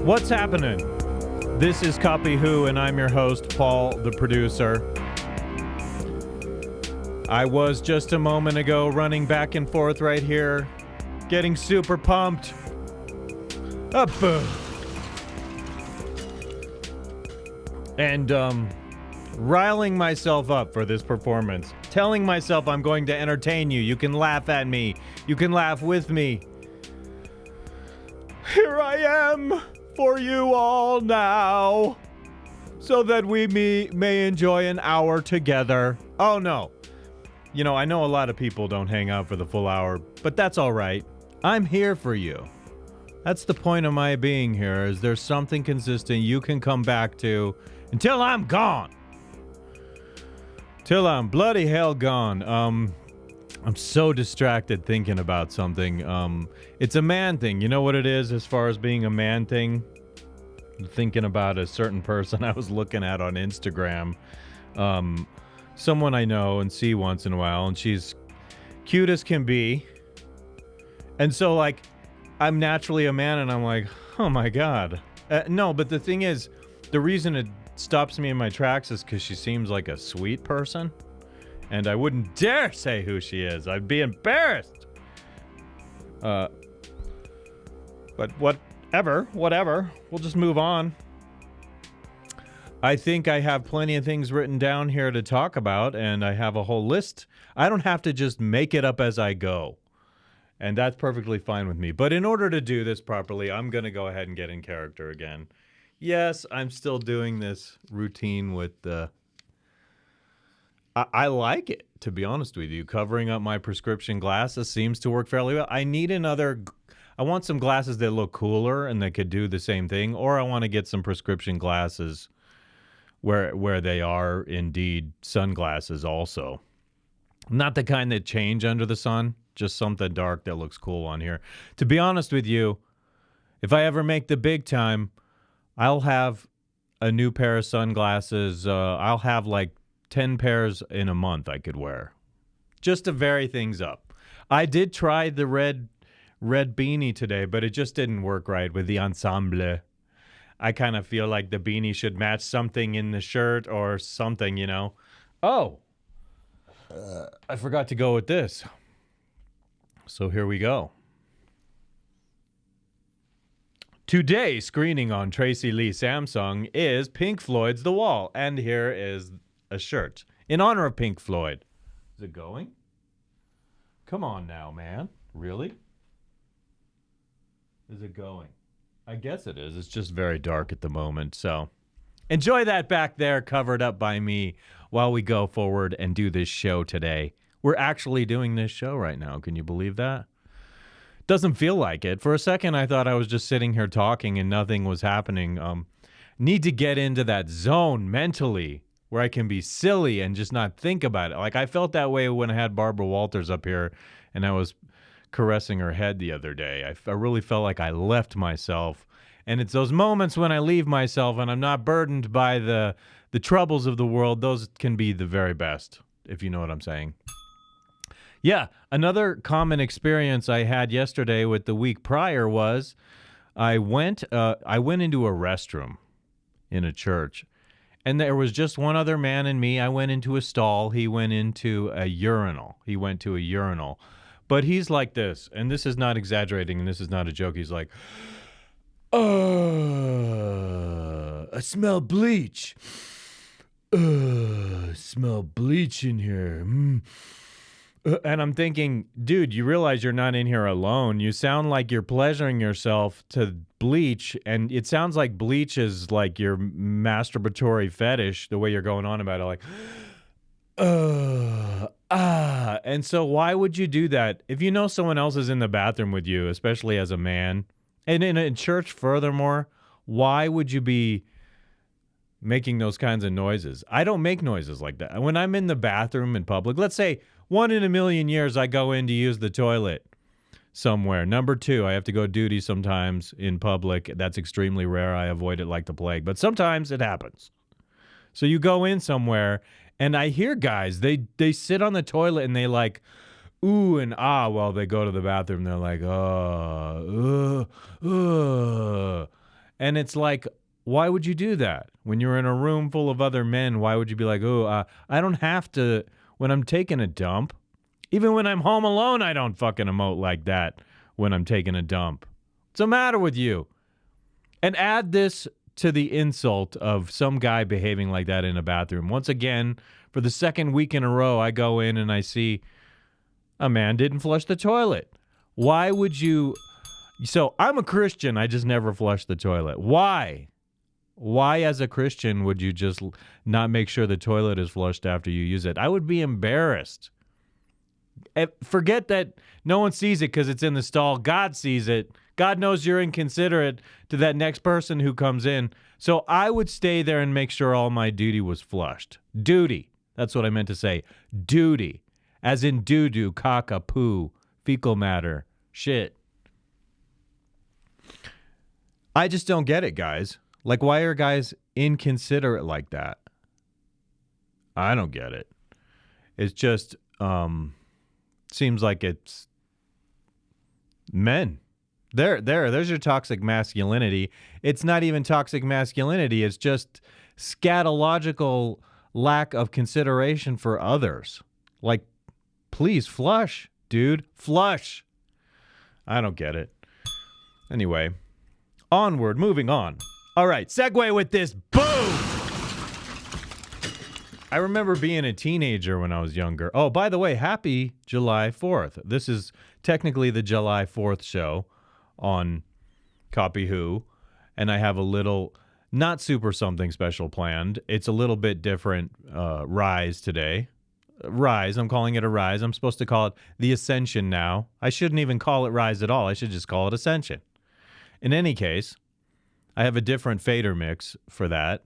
What's happening? This is Copy Who, and I'm your host, Paul, the producer. I was just a moment ago running back and forth right here, getting super pumped. Up. And, riling myself up for this performance. Telling myself I'm going to entertain you. You can laugh at me. You can laugh with me. Here I am for you all now, so that we may enjoy an hour together. Oh, no. You know, I know a lot of people don't hang out for the full hour, but that's all right. I'm here for you. That's the point of my being here, is there's something consistent you can come back to until I'm gone. Till I'm bloody hell gone. I'm so distracted thinking about something. It's a man thing. You know what it is as far as being a man thing? I'm thinking about a certain person I was looking at on Instagram. Someone I know and see once in a while, and she's cute as can be. And so, like, I'm naturally a man, and I'm like, oh my God. No, but the thing is, the reason it stops me in my tracks is because she seems like a sweet person. And I wouldn't dare say who she is. I'd be embarrassed. But whatever. We'll just move on. I think I have plenty of things written down here to talk about, and I have a whole list. I don't have to just make it up as I go. And that's perfectly fine with me. But in order to do this properly, I'm going to go ahead and get in character again. Yes, I'm still doing this routine with the... I like it, to be honest with you. Covering up my prescription glasses seems to work fairly well. I need another... I want some glasses that look cooler and that could do the same thing. Or I want to get some prescription glasses where they are indeed sunglasses also. Not the kind that change under the sun. Just something dark that looks cool on here. To be honest with you, if I ever make the big time, I'll have a new pair of sunglasses. I'll have like 10 pairs in a month I could wear, just to vary things up. I did try the red beanie today, but it just didn't work right with the ensemble. I kind of feel like the beanie should match something in the shirt or something, you know. Oh, I forgot to go with this. So here we go. Today, screening on Tracy Lee Samsung is Pink Floyd's The Wall, and here is a shirt in honor of Pink Floyd. Is it going? Come on now, man. Really? Is it going? I guess it is. It's just very dark at the moment, so enjoy that back there covered up by me while we go forward and do this show today. We're actually doing this show right now. Can you believe that? Doesn't feel like it. For a second, I thought I was just sitting here talking and nothing was happening. Need to get into that zone mentally where I can be silly and just not think about it. Like I felt that way when I had Barbara Walters up here and I was caressing her head the other day. I really felt like I left myself. And it's those moments when I leave myself and I'm not burdened by the troubles of the world. Those can be the very best, if you know what I'm saying. Yeah, another common experience I had yesterday with the week prior was I went into a restroom in a church, and there was just one other man and me. I went into a stall. He went into a urinal. But he's like this, and this is not exaggerating, and this is not a joke. He's like, I smell bleach. Smell bleach in here. And I'm thinking, dude, you realize you're not in here alone. You sound like you're pleasuring yourself to bleach, and it sounds like bleach is like your masturbatory fetish, the way you're going on about it, like, And so why would you do that? If you know someone else is in the bathroom with you, especially as a man, and in church furthermore, why would you be making those kinds of noises? I don't make noises like that. When I'm in the bathroom in public, let's say 1 in a million years I go in to use the toilet somewhere. Number 2, I have to go duty sometimes in public. That's extremely rare. I avoid it like the plague, but sometimes it happens. So you go in somewhere and I hear guys, they sit on the toilet and they like ooh and ah while they go to the bathroom. They're like, And it's like, why would you do that? When you're in a room full of other men, why would you be like, I don't have to, when I'm taking a dump, even when I'm home alone, I don't fucking emote like that when I'm taking a dump. What's the matter with you? And add this to the insult of some guy behaving like that in a bathroom. Once again, for the second week in a row, I go in and I see a man didn't flush the toilet. Why would you? So I'm a Christian. I just never flush the toilet. Why? Why, as a Christian, would you just not make sure the toilet is flushed after you use it? I would be embarrassed. Forget that no one sees it because it's in the stall. God sees it. God knows you're inconsiderate to that next person who comes in. So I would stay there and make sure all my duty was flushed. Duty. That's what I meant to say. Duty. As in doo-doo, caca, poo, fecal matter, shit. I just don't get it, guys. Like, why are guys inconsiderate like that? I don't get it. It's just, seems like it's men. There's your toxic masculinity. It's not even toxic masculinity. It's just scatological lack of consideration for others. Like, please flush, dude. Flush. I don't get it. Anyway, onward, moving on. All right, segue with this. Boom! I remember being a teenager when I was younger. Oh, by the way, happy July 4th. This is technically the July 4th show on Copy Who, and I have a little, not super something special planned. It's a little bit different rise today. Rise, I'm calling it a rise. I'm supposed to call it the Ascension now. I shouldn't even call it rise at all. I should just call it Ascension. In any case, I have a different fader mix for that.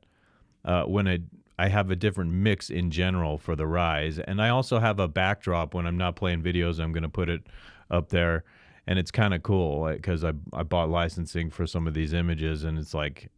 I have a different mix in general for the rise. And I also have a backdrop when I'm not playing videos. I'm going to put it up there. And it's kind of cool because I bought licensing for some of these images. And it's like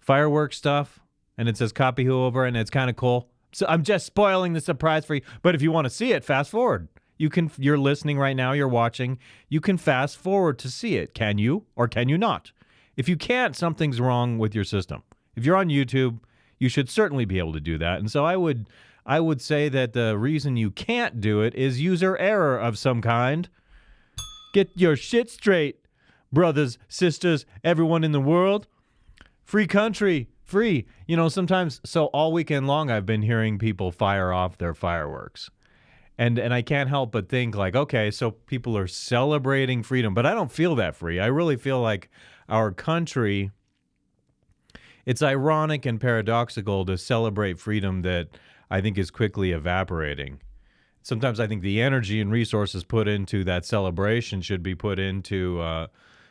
fireworks stuff. And it says Copy Who over. And it's kind of cool. So I'm just spoiling the surprise for you. But if you want to see it, fast forward. You're listening right now. You're watching. You can fast forward to see it. Can you or can you not? If you can't, something's wrong with your system. If you're on YouTube, you should certainly be able to do that. And so I would say that the reason you can't do it is user error of some kind. Get your shit straight, brothers, sisters, everyone in the world. Free country, free. You know, sometimes, so all weekend long I've been hearing people fire off their fireworks. And I can't help but think like, okay, so people are celebrating freedom, but I don't feel that free. I really feel like our country, it's ironic and paradoxical to celebrate freedom that I think is quickly evaporating. Sometimes I think the energy and resources put into that celebration should be put into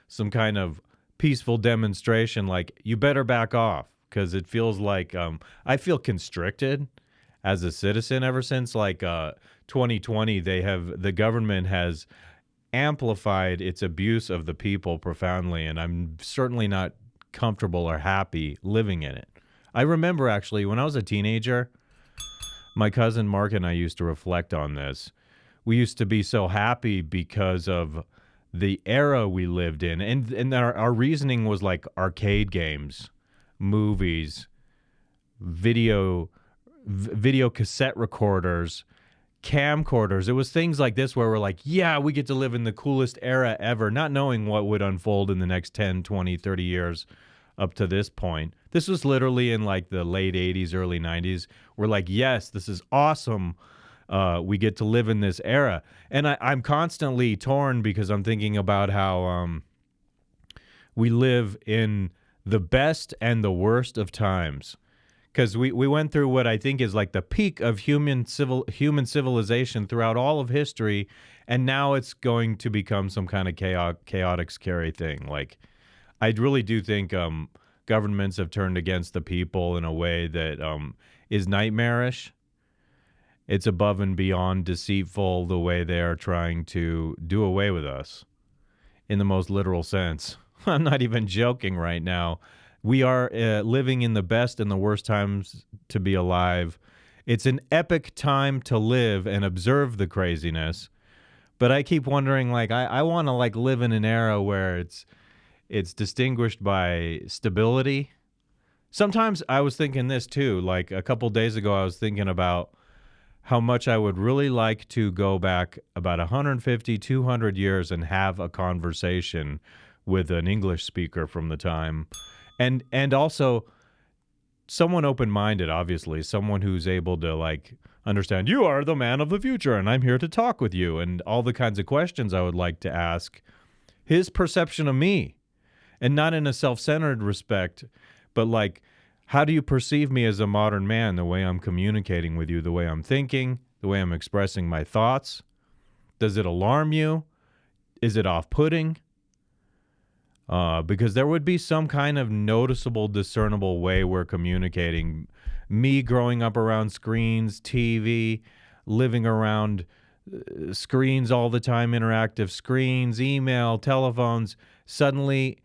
some kind of peaceful demonstration like, you better back off, because it feels like I feel constricted as a citizen ever since like 2020. The government has amplified its abuse of the people profoundly, and I'm certainly not comfortable or happy living in it. I remember actually when I was a teenager, my cousin Mark and I used to reflect on this. We used to be so happy because of the era we lived in, and our reasoning was like arcade games, movies, video cassette recorders, camcorders. It was things like this where we're like, yeah, we get to live in the coolest era ever, not knowing what would unfold in the next 10, 20, 30 years up to this point. This was literally in like the late 80s, early 90s. We're like, yes, this is awesome. We get to live in this era. And I'm constantly torn because I'm thinking about how we live in the best and the worst of times. Because we went through what I think is like the peak of human civilization throughout all of history, and now it's going to become some kind of chaotic, scary thing. Like, I really do think governments have turned against the people in a way that is nightmarish. It's above and beyond deceitful the way they are trying to do away with us in the most literal sense. I'm not even joking right now. We are living in the best and the worst times to be alive. It's an epic time to live and observe the craziness. But I keep wondering, like, I want to like live in an era where It's distinguished by stability. Sometimes I was thinking this too. Like a couple days ago, I was thinking about how much I would really like to go back about 150, 200 years and have a conversation with an English speaker from the time. And also someone open-minded, obviously, someone who's able to like understand you are the man of the future and I'm here to talk with you and all the kinds of questions I would like to ask. His perception of me, and not in a self-centered respect, but like, how do you perceive me as a modern man, the way I'm communicating with you, the way I'm thinking, the way I'm expressing my thoughts? Does it alarm you? Is it off-putting? Because there would be some kind of noticeable, discernible way we're communicating. Me growing up around screens, TV, living around screens all the time, interactive screens, email, telephones. Suddenly,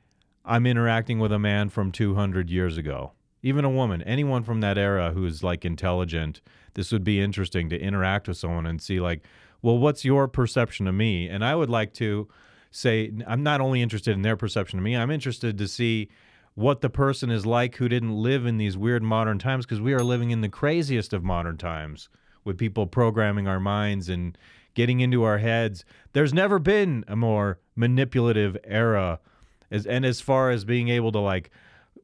I'm interacting with a man from 200 years ago. Even a woman, anyone from that era who's like intelligent, this would be interesting to interact with someone and see like, well, what's your perception of me? And I would like to say, I'm not only interested in their perception of me, I'm interested to see what the person is like who didn't live in these weird modern times, because we are living in the craziest of modern times with people programming our minds and getting into our heads. There's never been a more manipulative era as far as being able to like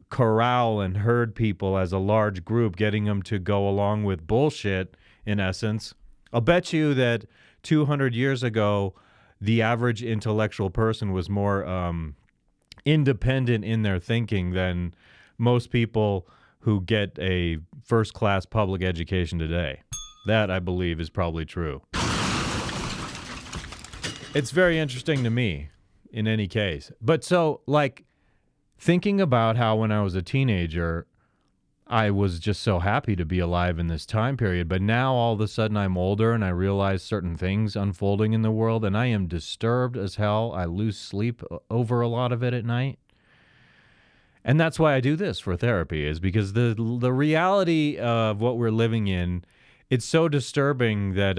corral and herd people as a large group, getting them to go along with bullshit, in essence. I'll bet you that 200 years ago, the average intellectual person was more independent in their thinking than most people who get a first-class public education today. That, I believe, is probably true. It's very interesting to me, in any case. But so, like, thinking about how when I was a teenager, I was just so happy to be alive in this time period. But now all of a sudden I'm older and I realize certain things unfolding in the world and I am disturbed as hell. I lose sleep over a lot of it at night. And that's why I do this for therapy, is because the reality of what we're living in, it's so disturbing that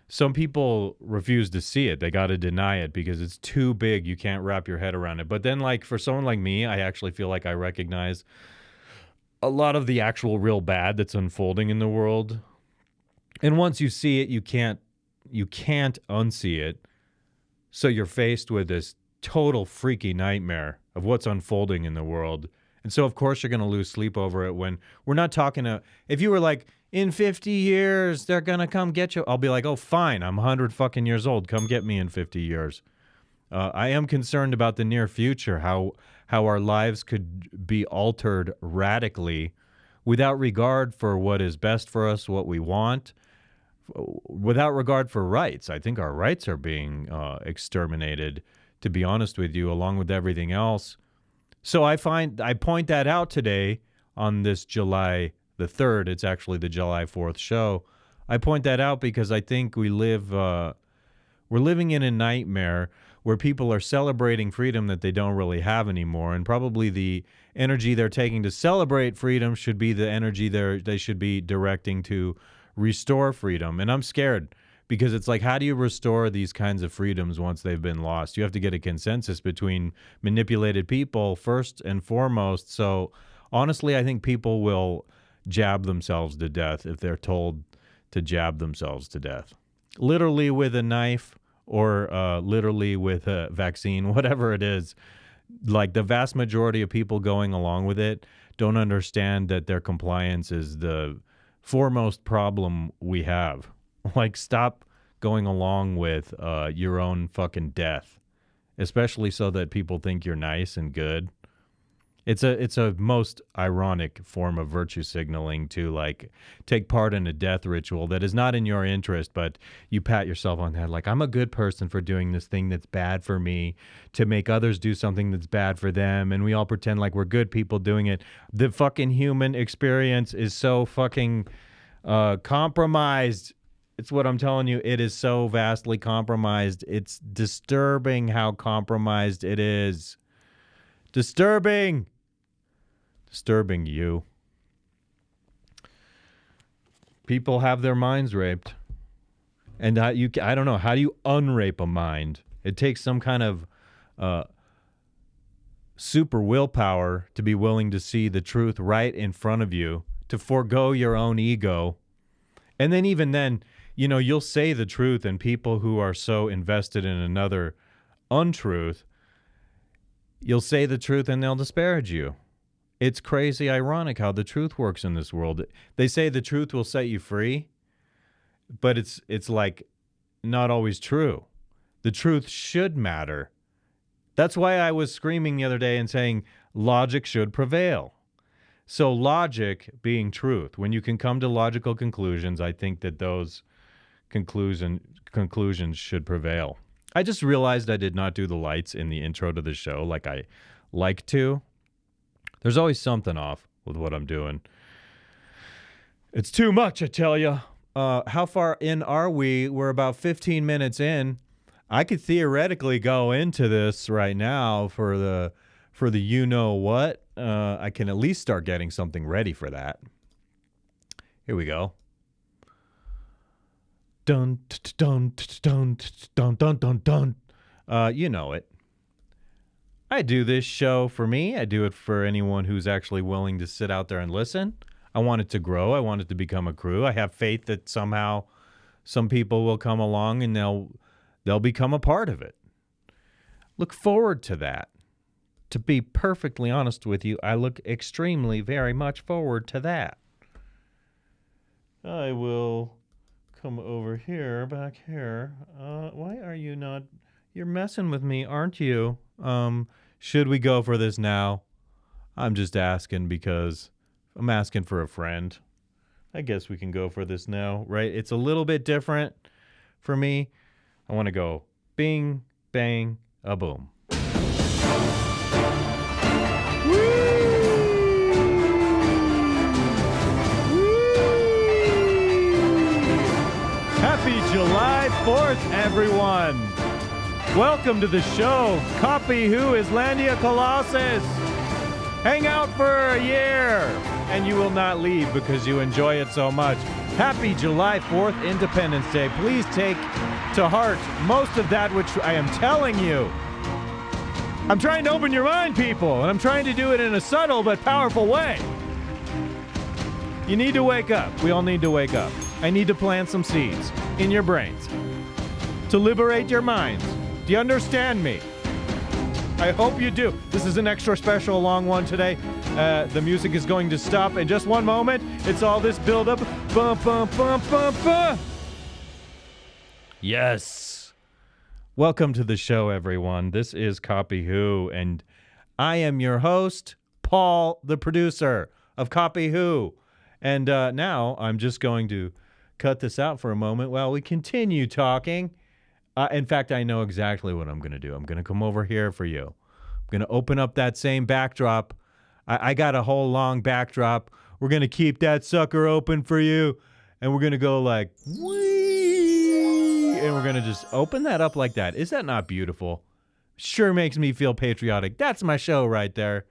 some people refuse to see it. They got to deny it because it's too big. You can't wrap your head around it. But then, like, for someone like me, I actually feel like I recognize a lot of the actual real bad that's unfolding in the world. And once you see it, you can't unsee it. So you're faced with this total freaky nightmare of what's unfolding in the world. And so, of course, you're going to lose sleep over it when we're not talking to, if you were like, in 50 years, they're going to come get you. I'll be like, oh, fine. I'm 100 fucking years old. Come get me in 50 years. I am concerned about the near future, how our lives could be altered radically without regard for what is best for us, what we want, without regard for rights. I think our rights are being exterminated, to be honest with you, along with everything else. So I point that out today on this July the 3rd. It's actually the July 4th show. I point that out because I think we're living in a nightmare where people are celebrating freedom that they don't really have anymore, and probably the energy they're taking to celebrate freedom should be the energy they should be directing to restore freedom. And I'm scared because it's like, how do you restore these kinds of freedoms once they've been lost? You have to get a consensus between manipulated people first and foremost. So honestly, I think people will jab themselves to death if they're told to jab themselves to death, literally with a knife or literally with a vaccine, whatever it is. Like, the vast majority of people going along with it don't understand that their compliance is the foremost problem we have. Like, stop going along with your own fucking death, especially so that people think you're nice and good. It's a most ironic form of virtue signaling to, like, take part in a death ritual that is not in your interest, but you pat yourself on the head like, I'm a good person for doing this thing that's bad for me to make others do something that's bad for them, and we all pretend like we're good people doing it. The fucking human experience is so fucking compromised. It's what I'm telling you. It is so vastly compromised. It's disturbing how compromised it is. Disturbing you. People have their minds raped. And I don't know, how do you unrape a mind? It takes some kind of super willpower to be willing to see the truth right in front of you, to forego your own ego. And then even then, you'll say the truth, and people who are so invested in another untruth, you'll say the truth and they'll disparage you. It's crazy ironic how the truth works in this world. They say the truth will set you free, but it's like not always true. The truth should matter. That's why I was screaming the other day and saying logic should prevail. So logic being truth, when you can come to logical conclusions, I think that those conclusions should prevail. I just realized I did not do the lights in the intro to the show like I like to. There's always something off with what I'm doing. It's too much, I tell you. How far in are we? We're about 15 minutes in. I could theoretically go into this right now for the you know what. I can at least start getting something ready for that. Here we go. Dun dun dun dun dun dun dun. You know it. I do this show for me. I do it for anyone who's actually willing to sit out there and listen. I want it to grow. I want it to become a crew. I have faith that somehow some people will come along and they'll become a part of it. Look forward to that. To be perfectly honest with you, I look extremely, very much forward to that. I will come over here, back here. Why are you not... You're messing with me, aren't you? Should we go for this now? I'm just asking because I'm asking for a friend. I guess we can go for this now, right? It's a little bit different for me. I want to go bing, bang, a boom. Happy July 4th, everyone. Welcome to the show. Copy Who Islandia Colossus. Hang out for a year, and you will not leave because you enjoy it so much. Happy July 4th, Independence Day. Please take to heart most of that which I am telling you. I'm trying to open your mind, people, and I'm trying to do it in a subtle but powerful way. You need to wake up. We all need to wake up. I need to plant some seeds in your brains to liberate your minds. Do you understand me? I hope you do. This is an extra special long one today. The music is going to stop in just one moment. It's all this build-up. Bum, bum, bum, bum, bum. Yes. Welcome to the show, everyone. This is Copy Who, and I am your host, Paul, the producer of Copy Who. And now I'm just going to cut this out for a moment while we continue talking. In fact, I know exactly what I'm going to do. I'm going to come over here for you. I'm going to open up that same backdrop. I got a whole long backdrop. We're going to keep that sucker open for you. And we're going to go like, whee! And we're going to just open that up like that. Is that not beautiful? Sure makes me feel patriotic. That's my show right there.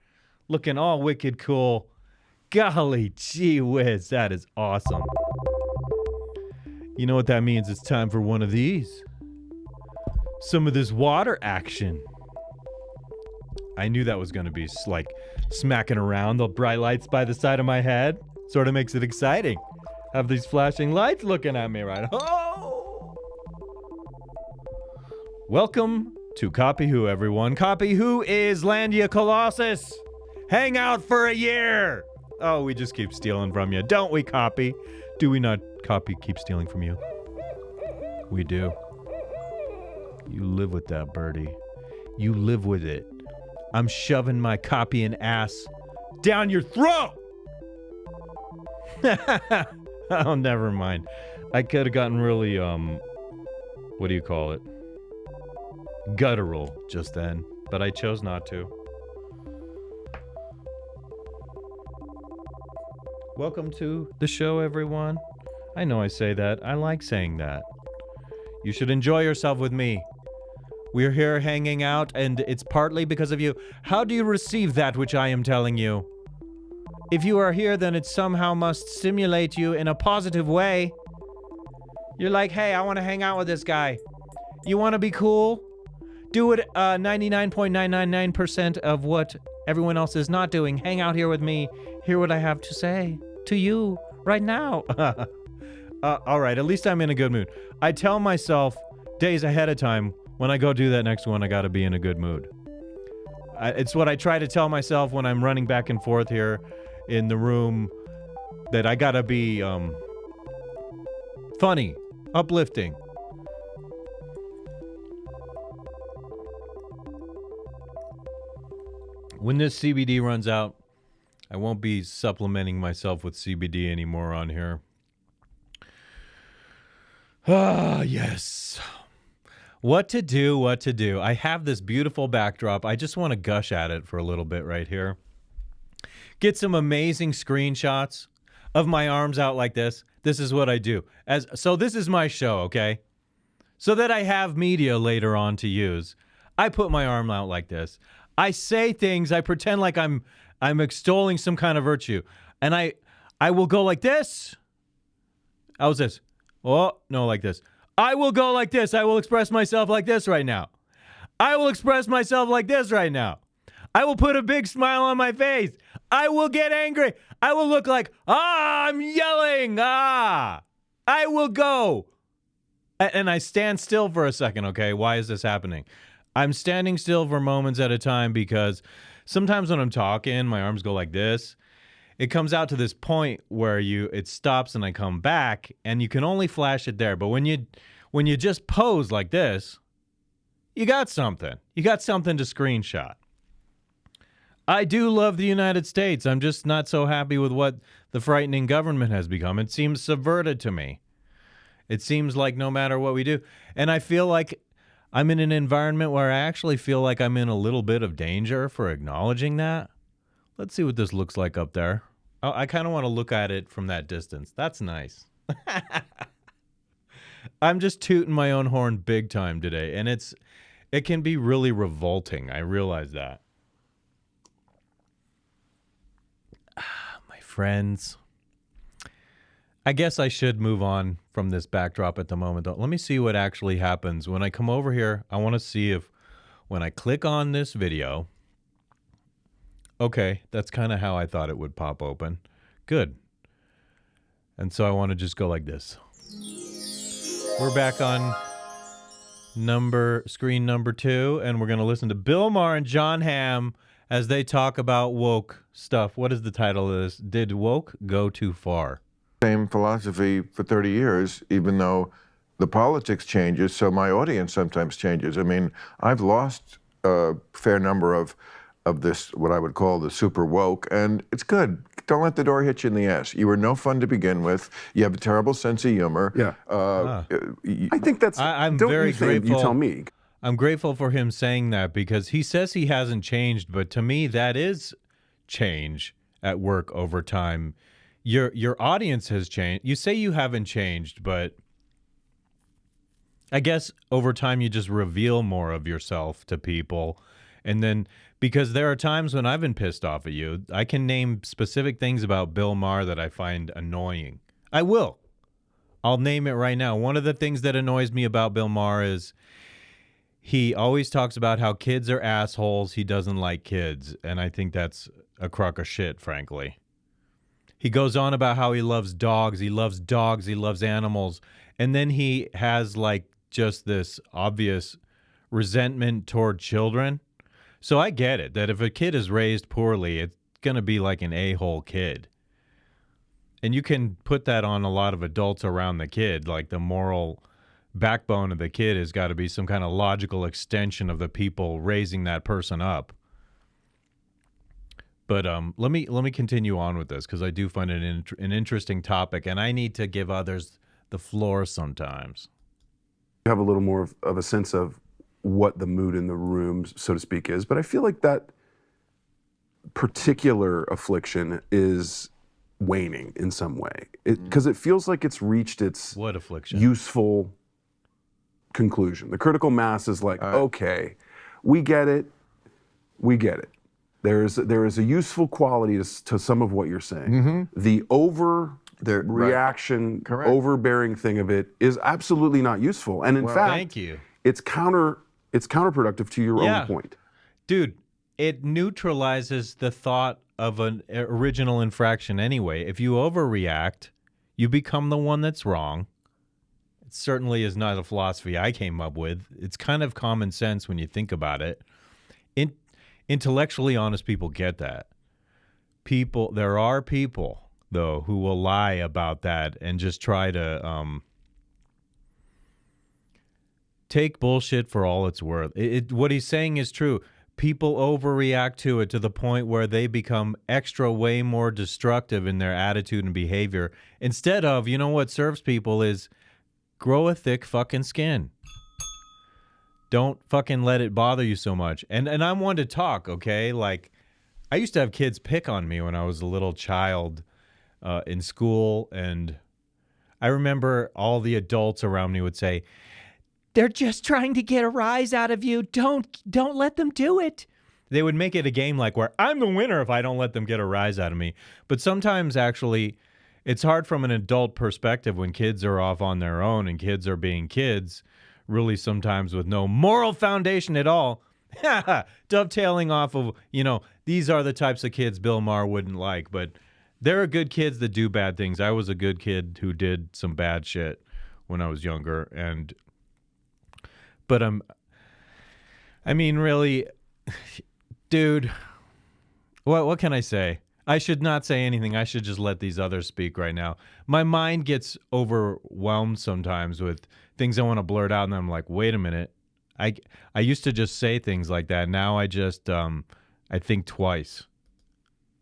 Looking all wicked cool. Golly gee whiz, that is awesome. You know what that means? It's time for one of these. Some of this water action. I knew that was going to be like smacking around the bright lights by the side of my head. Sort of makes it exciting. Have these flashing lights looking at me right. Oh! Welcome to Copy Who, everyone. Copy Who is Landia Colossus. Hang out for a year. Oh, we just keep stealing from you. Don't we, Copy? Do we not, Copy, keep stealing from you? We do. You live with that, birdie. You live with it. I'm shoving my copying ass down your throat! Oh, never mind. I could have gotten really, what do you call it? Guttural just then, but I chose not to. Welcome to the show, everyone. I know I say that. I like saying that. You should enjoy yourself with me. We're here hanging out, and it's partly because of you. How do you receive that which I am telling you? If you are here, then it somehow must stimulate you in a positive way. You're like, hey, I want to hang out with this guy. You want to be cool? Do what 99.999% of what everyone else is not doing. Hang out here with me. Hear what I have to say to you right now. All right, at least I'm in a good mood. I tell myself days ahead of time, when I go do that next one, I got to be in a good mood. It's what I try to tell myself when I'm running back and forth here in the room, that I got to be funny, uplifting. When this CBD runs out, I won't be supplementing myself with CBD anymore on here. Ah, yes. What to do. I have this beautiful backdrop. I just want to gush at it for a little bit right here. Get some amazing screenshots of my arms out like this. This is what I do. So this is my show, okay? So that I have media later on to use. I put my arm out like this. I say things, I pretend like I'm extolling some kind of virtue. And I will go like this. How's this? Oh, no, like this. I will go like this. I will express myself like this right now. I will express myself like this right now. I will put a big smile on my face. I will get angry. I will look like, I'm yelling. I will go. And I stand still for a second, okay? Why is this happening? I'm standing still for moments at a time because sometimes when I'm talking, my arms go like this. It comes out to this point where it stops and I come back, and you can only flash it there. But when you just pose like this, you got something. You got something to screenshot. I do love the United States. I'm just not so happy with what the frightening government has become. It seems subverted to me. It seems like no matter what we do. And I feel like I'm in an environment where I actually feel like I'm in a little bit of danger for acknowledging that. Let's see what this looks like up there. Oh, I kind of want to look at it from that distance. That's nice. I'm just tooting my own horn big time today, and it can be really revolting. I realize that. My friends. I guess I should move on from this backdrop at the moment, though. Let me see what actually happens. When I come over here, I want to see if when I click on this video, okay, that's kind of how I thought it would pop open. Good. And so I want to just go like this. We're back on screen number 2, and we're going to listen to Maher and Jon Hamm as they talk about woke stuff. What is the title of this? Did woke go too far? Same philosophy for 30 years, even though the politics changes, so my audience sometimes changes. I mean, I've lost a fair number of this, what I would call the super woke, and it's good. Don't let the door hit you in the ass. You were no fun to begin with. You have a terrible sense of humor. Yeah. I think that's, I'm don't very you think, grateful. you tell me. I'm grateful for him saying that, because he says he hasn't changed, but to me that is change at work over time. Your audience has changed. You say you haven't changed, but I guess over time you just reveal more of yourself to people. And then, because there are times when I've been pissed off at you, I can name specific things about Bill Maher that I find annoying. I will. I'll name it right now. One of the things that annoys me about Bill Maher is he always talks about how kids are assholes. He doesn't like kids. And I think that's a crock of shit, frankly. He goes on about how he loves dogs. He loves dogs. He loves animals. And then he has like just this obvious resentment toward children. So I get it that if a kid is raised poorly, it's going to be like an a-hole kid. And you can put that on a lot of adults around the kid. Like the moral backbone of the kid has got to be some kind of logical extension of the people raising that person up. But let me continue on with this, because I do find it an interesting topic, and I need to give others the floor sometimes. You have a little more of a sense of what the mood in the room, so to speak, is. But I feel like that particular affliction is waning in some way, because it feels like it's reached its What affliction? useful conclusion. The critical mass is like, okay, we get it. There is a useful quality to some of what you're saying. Mm-hmm. The overreaction, Correct. overbearing thing of it is absolutely not useful. And in fact, Thank you. it's counter it's counterproductive to your Yeah. own point. Dude, it neutralizes the thought of an original infraction anyway. If you overreact, you become the one that's wrong. It certainly is not a philosophy I came up with. It's kind of common sense when you think about it. Intellectually honest people get that. There are people, though, who will lie about that and just try to take bullshit for all it's worth. What he's saying is true. People overreact to it to the point where they become extra way more destructive in their attitude and behavior. Instead of, you know what serves people is grow a thick fucking skin. Don't fucking let it bother you so much. And I'm one to talk, okay? Like, I used to have kids pick on me when I was a little child in school, and I remember all the adults around me would say, "They're just trying to get a rise out of you. Don't let them do it." They would make it a game like where I'm the winner if I don't let them get a rise out of me. But sometimes actually it's hard from an adult perspective when kids are off on their own and kids are being kids, really sometimes with no moral foundation at all. Dovetailing off of, these are the types of kids Bill Maher wouldn't like, but there are good kids that do bad things. I was a good kid who did some bad shit when I was younger, but really, dude, what can I say? I should not say anything. I should just let these others speak right now. My mind gets overwhelmed sometimes with things I want to blurt out, and I'm like, wait a minute. I used to just say things like that. Now I just I think twice.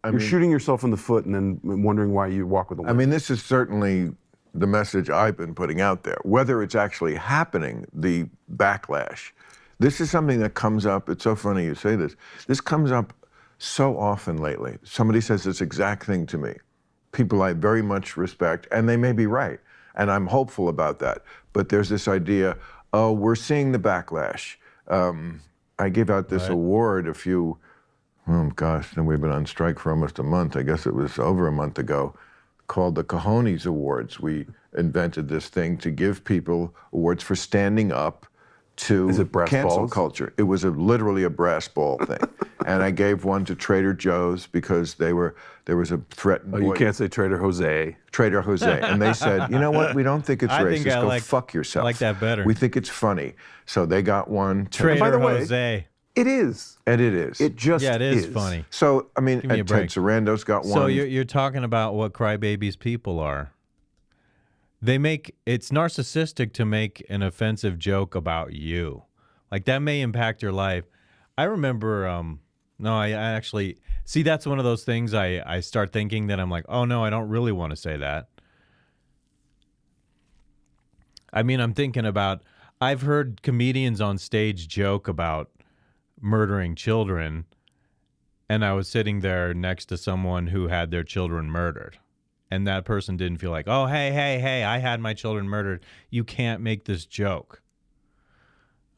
You're shooting yourself in the foot and then wondering why you walk with a limp. I mean, this is certainly the message I've been putting out there. Whether it's actually happening, the backlash, this is something that comes up. It's so funny you say this. This comes up so often lately. Somebody says this exact thing to me. People I very much respect, and they may be right, and I'm hopeful about that. But there's this idea, oh, we're seeing the backlash. I gave out this award and we've been on strike for almost a month. I guess it was over a month ago, called the Cojones Awards. We invented this thing to give people awards for standing up to cancel balls? culture. It was literally a brass ball thing. And I gave one to Trader Joe's because there was a threatened you can't say Trader Jose. Trader Jose. And they said, you know what, we don't think it's I racist. think I Go fuck yourself. I like that better. We think it's funny. So they got one. Trader by the way, Jose. It is. And it is. It just Yeah, it is funny. So, I mean, Give me a and break. Ted Sarando's got one. So you're talking about what crybabies people are. It's narcissistic to make an offensive joke about you. Like, that may impact your life. I remember, I actually, see, that's one of those things I start thinking that I'm like, oh no, I don't really want to say that. I mean, I'm thinking about, I've heard comedians on stage joke about murdering children, and I was sitting there next to someone who had their children murdered. And that person didn't feel like, oh, hey, I had my children murdered. You can't make this joke.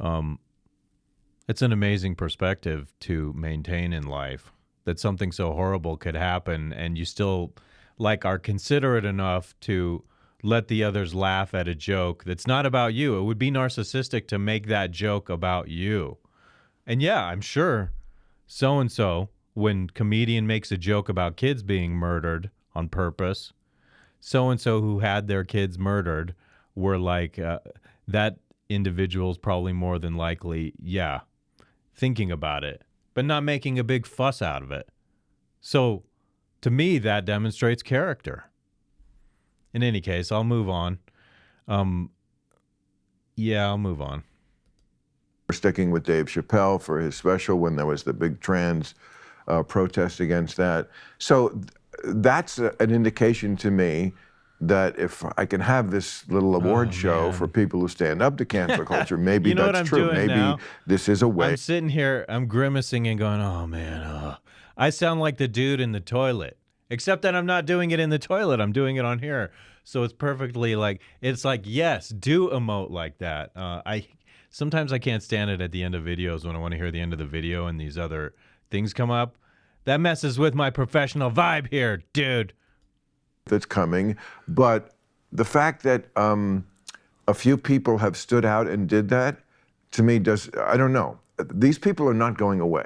It's an amazing perspective to maintain in life, that something so horrible could happen and you still are considerate enough to let the others laugh at a joke that's not about you. It would be narcissistic to make that joke about you. And yeah, I'm sure so-and-so, when comedian makes a joke about kids being murdered on purpose, so-and-so who had their kids murdered were like, that individual's probably more than likely, thinking about it, but not making a big fuss out of it. So to me, that demonstrates character. In any case, I'll move on. I'll move on. We're sticking with Dave Chappelle for his special when there was the big trans protest against that. So that's an indication to me that if I can have this little award show for people who stand up to cancel culture, maybe You know what that's I'm true. doing Maybe now? this is a way. I'm sitting here, I'm grimacing and going, oh man, I sound like the dude in the toilet. Except that I'm not doing it in the toilet. I'm doing it on here. So it's perfectly it's like, yes, do emote like that. Sometimes I can't stand it at the end of videos when I want to hear the end of the video and these other things come up. That messes with my professional vibe here, dude. That's coming. But the fact that a few people have stood out and did that, to me I don't know. These people are not going away.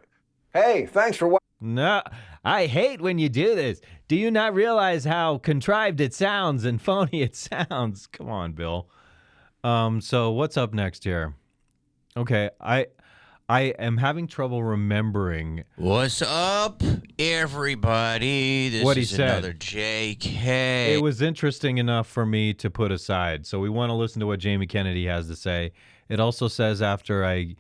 Hey, thanks for watching. No, I hate when you do this. Do you not realize how contrived it sounds and phony it sounds? Come on, Bill. So what's up next here? Okay, I am having trouble remembering. What's up, everybody? This What he is said. another JK. It was interesting enough for me to put aside. So we want to listen to what Jamie Kennedy has to say. It also says after I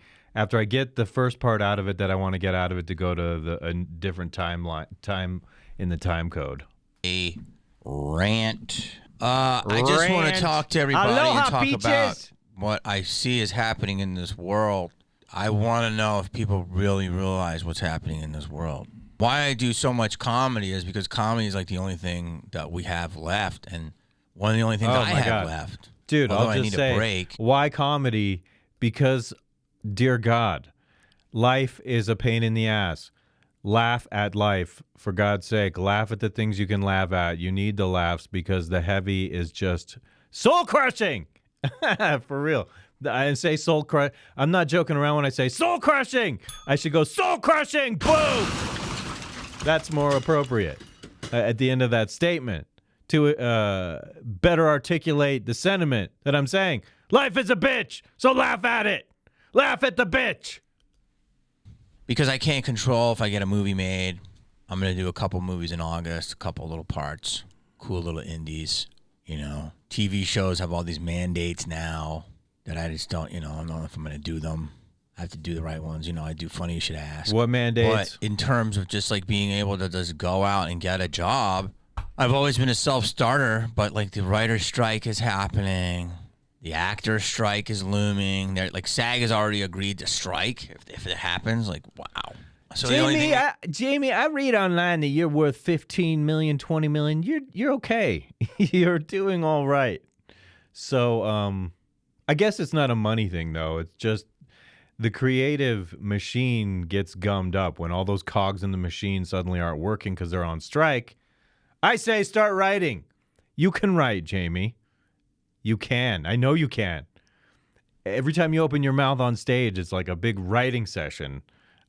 get the first part out of it that I want to get out of it to go to a different time in the time code. A rant. I just want to talk to everybody Aloha, and talk peaches. about what I see is happening in this world. I want to know if people really realize what's happening in this world. Why I do so much comedy is because comedy is like the only thing that we have left, and one of the only things I have left. Dude, Although I'll just I need say, a break. why comedy? Because, dear God, life is a pain in the ass. Laugh at life, for God's sake. Laugh at the things you can laugh at. You need the laughs because the heavy is just soul-crushing. For real. I say soul crush. I'm not joking around when I say soul-crushing. I should go soul-crushing. Boom! That's more appropriate at the end of that statement to better articulate the sentiment that I'm saying. Life is a bitch, so laugh at it. Laugh at the bitch. Because I can't control if I get a movie made. I'm going to do a couple movies in August, a couple little parts, cool little indies, you know. TV shows have all these mandates now that I just don't, I don't know if I'm going to do them. I have to do the right ones. I do Funny You Should Ask. What mandates? But in terms of just like being able to just go out and get a job, I've always been a self-starter, but like the writer's strike is happening. The actor strike is looming. Like SAG has already agreed to strike if it happens. Like, wow. So Jamie, I read online that you're worth 15 million, 20 million. You're okay. You're doing all right. So I guess it's not a money thing though. It's just the creative machine gets gummed up when all those cogs in the machine suddenly aren't working because they're on strike. I say start writing. You can write, Jamie. You can. I know you can. Every time you open your mouth on stage, it's like a big writing session.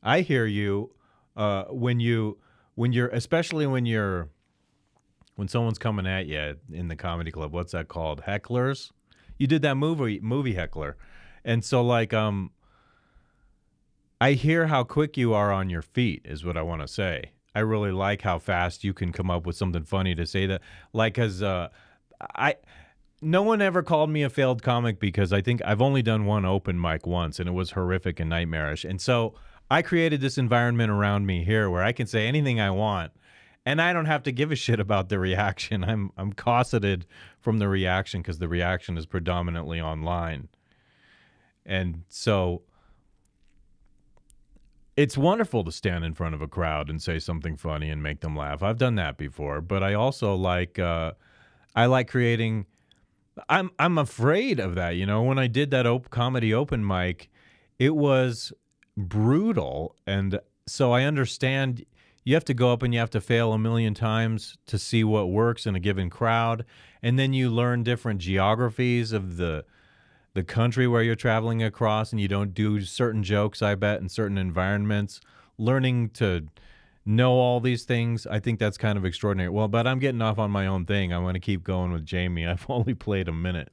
I hear you especially when someone's coming at you in the comedy club. What's that called? Hecklers? You did that movie heckler. And so like I hear how quick you are on your feet is what I want to say. I really like how fast you can come up with something funny to say that. Like, cause no one ever called me a failed comic because I think I've only done one open mic once and it was horrific and nightmarish. And so I created this environment around me here where I can say anything I want and I don't have to give a shit about the reaction. I'm cosseted from the reaction because the reaction is predominantly online. And so it's wonderful to stand in front of a crowd and say something funny and make them laugh. I've done that before, but I also like creating. I'm afraid of that. When I did that comedy open mic, it was brutal, and so I understand you have to go up and you have to fail a million times to see what works in a given crowd, and then you learn different geographies of the country where you're traveling across, and you don't do certain jokes, I bet, in certain environments. Learning to know all these things, I think that's kind of extraordinary. Well, but I'm getting off on my own thing. I want to keep going with Jamie. I've only played a minute.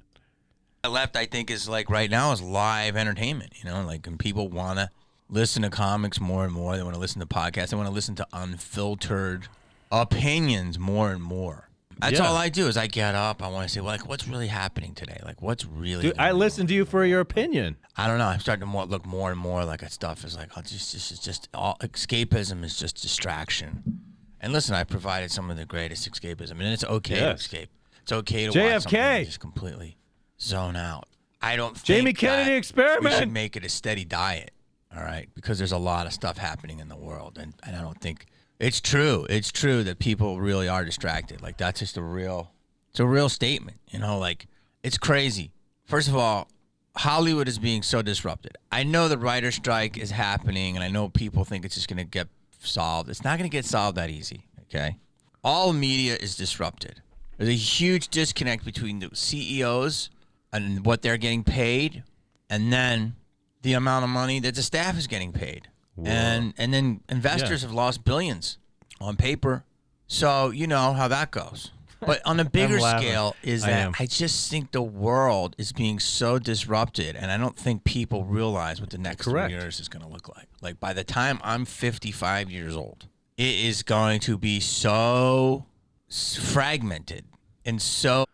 Left, I think, is like right now is live entertainment, like when people want to listen to comics more and more. They want to listen to podcasts. They want to listen to unfiltered opinions more and more. That's all I do is I get up. I want to say, well, like, what's really happening today? Like, what's really Dude, I listen to you for your opinion. I don't know. I'm starting to look more and more like that stuff is like, just all escapism is just distraction. And listen, I provided some of the greatest escapism, and it's okay to escape. It's okay to watch something and just completely zone out. I don't think Jamie Kennedy experiment. We should make it a steady diet, all right? Because there's a lot of stuff happening in the world, and I don't think it's true. It's true that people really are distracted. Like that's just it's a real statement. Like it's crazy. First of all, Hollywood is being so disrupted. I know the writer's strike is happening, and I know people think it's just going to get solved. It's not going to get solved that easy, okay? All media is disrupted. There's a huge disconnect between the CEOs and what they're getting paid, and then the amount of money that the staff is getting paid. And then investors have lost billions on paper. So you know how that goes. But on a bigger scale is that I just think the world is being so disrupted, and I don't think people realize what the next 3 years is going to look like. Like by the time I'm 55 years old, it is going to be so fragmented and so...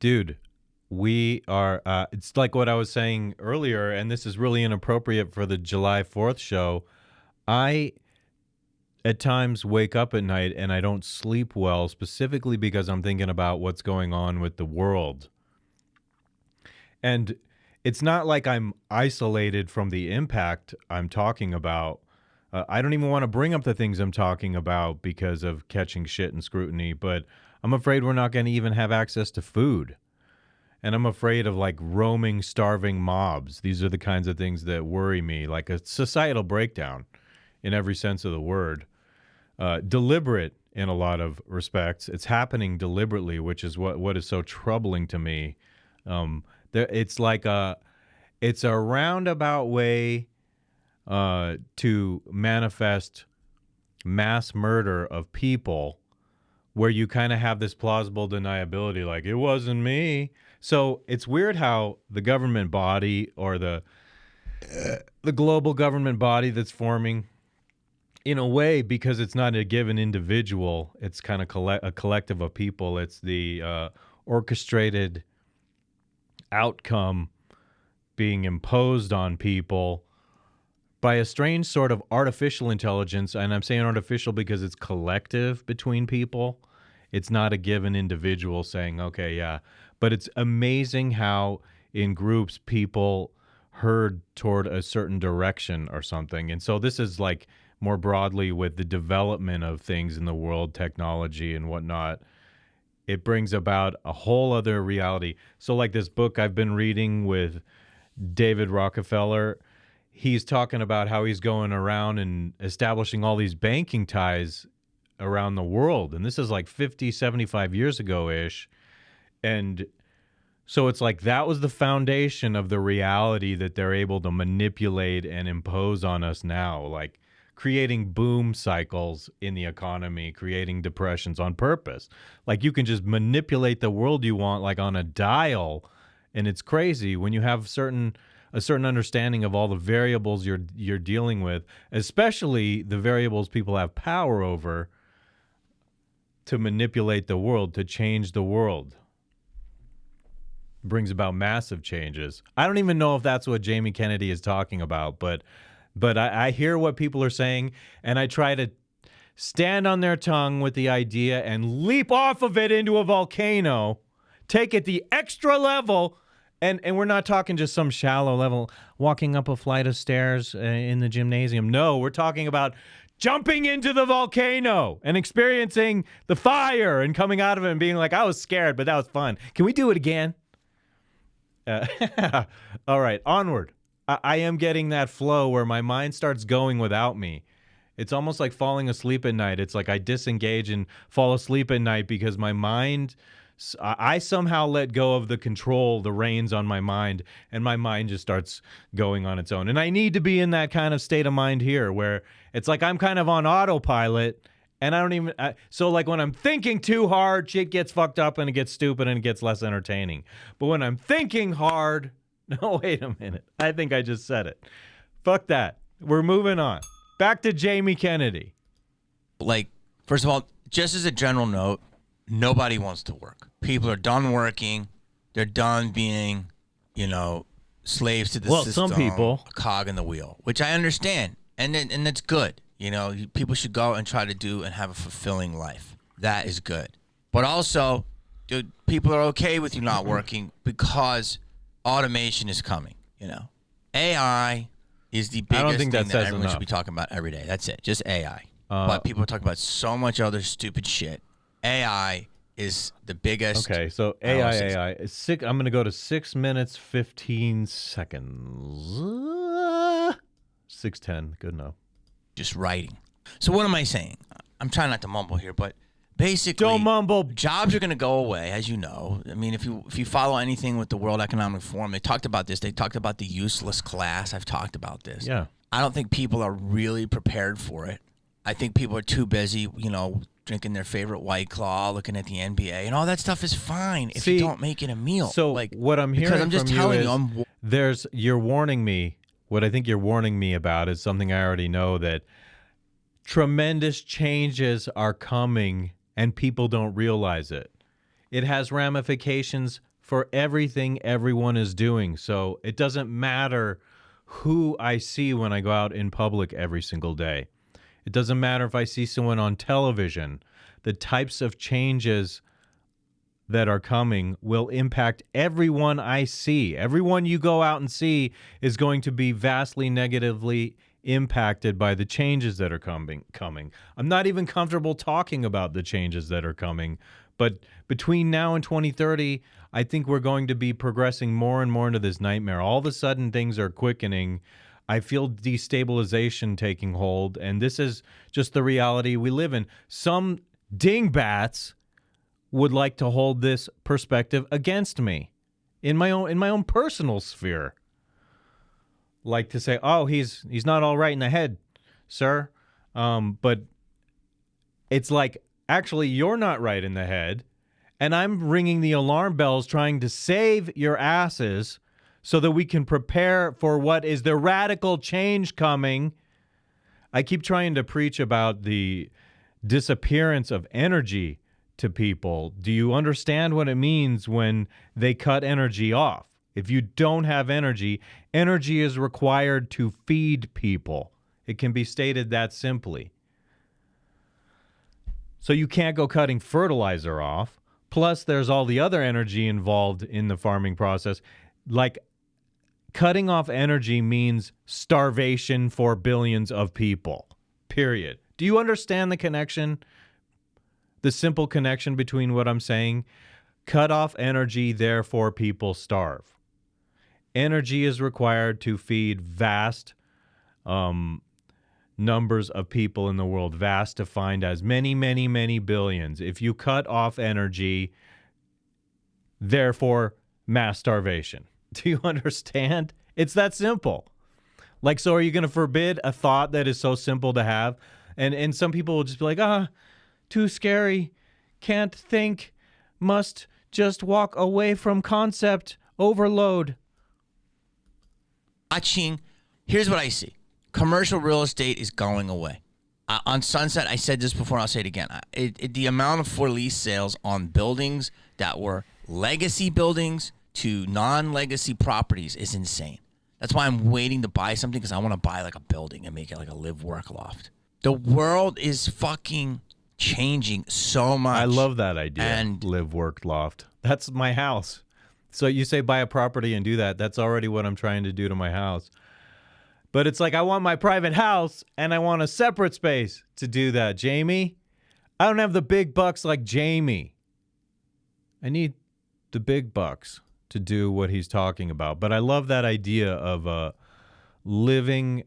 Dude, we are, it's like what I was saying earlier, and this is really inappropriate for the July 4th show. I, at times, wake up at night and I don't sleep well, specifically because I'm thinking about what's going on with the world. And it's not like I'm isolated from the impact I'm talking about. I don't even want to bring up the things I'm talking about because of catching shit and scrutiny, but I'm afraid we're not going to even have access to food. And I'm afraid of like roaming, starving mobs. These are the kinds of things that worry me, like a societal breakdown in every sense of the word. Deliberate in a lot of respects. It's happening deliberately, which is what is so troubling to me. It's like it's a roundabout way to manifest mass murder of people, where you kind of have this plausible deniability, like it wasn't me. So it's weird how the government body or the global government body that's forming, in a way, because it's not a given individual, it's kind of a collective of people. It's the orchestrated outcome being imposed on people by a strange sort of artificial intelligence. And I'm saying artificial because it's collective between people. It's not a given individual saying, okay, yeah. But it's amazing how in groups people herd toward a certain direction or something. And so this is like more broadly with the development of things in the world, technology and whatnot. It brings about a whole other reality. So like this book I've been reading with David Rockefeller, he's talking about how he's going around and establishing all these banking ties around the world. And this is like 50, 75 years ago-ish. And so it's like that was the foundation of the reality that they're able to manipulate and impose on us now, like creating boom cycles in the economy, creating depressions on purpose. Like you can just manipulate the world you want, like on a dial. And it's crazy when you have a certain understanding of all the variables you're dealing with, especially the variables people have power over to manipulate the world, to change the world. Brings about massive changes. I don't even know if that's what Jamie Kennedy is talking about, but I hear what people are saying, and I try to stand on their tongue with the idea and leap off of it into a volcano, take it the extra level. And we're not talking just some shallow level, walking up a flight of stairs in the gymnasium. No, we're talking about jumping into the volcano and experiencing the fire and coming out of it and being like, I was scared, but that was fun. Can we do it again? All right, onward. I am getting that flow where my mind starts going without me. It's almost like falling asleep at night. It's like I disengage and fall asleep at night because my mind... I somehow let go of the control, the reins on my mind, and my mind just starts going on its own. And I need to be in that kind of state of mind here where it's like I'm kind of on autopilot, and I don't even... so like when I'm thinking too hard, shit gets fucked up and it gets stupid and it gets less entertaining. But when I'm thinking hard... No, wait a minute. I think I just said it. Fuck that. We're moving on. Back to Jamie Kennedy. Like, first of all, just as a general note, nobody wants to work. People are done working. They're done being, slaves to the system. Some people. A cog in the wheel, which I understand. And that's good. People should go and try to do and have a fulfilling life. That is good. But also, dude, people are okay with you not working because automation is coming. AI is the biggest thing that everyone should be talking about every day. That's it. Just AI. But people are talking about so much other stupid shit. AI is the biggest. Okay, so AI. I'm going to go to 6 minutes, 15 seconds. 6:10, good enough. Just writing. So what am I saying? I'm trying not to mumble here, but Basically, Don't mumble. jobs are going to go away, as you know. I mean, if you follow anything with the World Economic Forum, they talked about this. They talked about the useless class. I've talked about this. Yeah. I don't think people are really prepared for it. I think people are too busy, drinking their favorite White Claw, looking at the NBA, and all that stuff is fine if you don't make it a meal. So what I'm hearing because I'm just from telling you is you're warning me. What I think you're warning me about is something I already know, that tremendous changes are coming and people don't realize it. It has ramifications for everything everyone is doing. So it doesn't matter who I see when I go out in public every single day. It doesn't matter if I see someone on television. The types of changes that are coming will impact everyone I see. Everyone you go out and see is going to be vastly negatively impacted by the changes that are coming. I'm not even comfortable talking about the changes that are coming, but between now and 2030, I think we're going to be progressing more and more into this nightmare. All of a sudden, things are quickening. I feel destabilization taking hold, and this is just the reality we live in. Some dingbats would like to hold this perspective against me in my own personal sphere. Like to say, oh, he's not all right in the head, sir. But it's like, actually, you're not right in the head, and I'm ringing the alarm bells trying to save your asses so that we can prepare for what is the radical change coming. I keep trying to preach about the disappearance of energy to people. Do you understand what it means when they cut energy off? If you don't have energy, energy is required to feed people. It can be stated that simply. So you can't go cutting fertilizer off. Plus, there's all the other energy involved in the farming process. Like, cutting off energy means starvation for billions of people, period. Do you understand the connection? The simple connection between what I'm saying? Cut off energy, therefore people starve. Energy is required to feed vast numbers of people in the world, vast defined as many, many, many billions. If you cut off energy, therefore mass starvation. Do you understand? It's that simple. Like, so are you going to forbid a thought that is so simple to have? And some people will just be like, too scary, can't think, must just walk away from concept overload. Here's what I see. Commercial real estate is going away. On Sunset, I said this before, I'll say it again. The amount of for lease sales on buildings that were legacy buildings to non-legacy properties is insane. That's why I'm waiting to buy something, because I want to buy like a building and make it like a live-work loft. The world is fucking changing so much. I love that idea. And live-work loft. That's my house. So you say buy a property and do that. That's already what I'm trying to do to my house. But it's like, I want my private house and I want a separate space to do that. Jamie, I don't have the big bucks like Jamie. I need the big bucks to do what he's talking about. But I love that idea of a living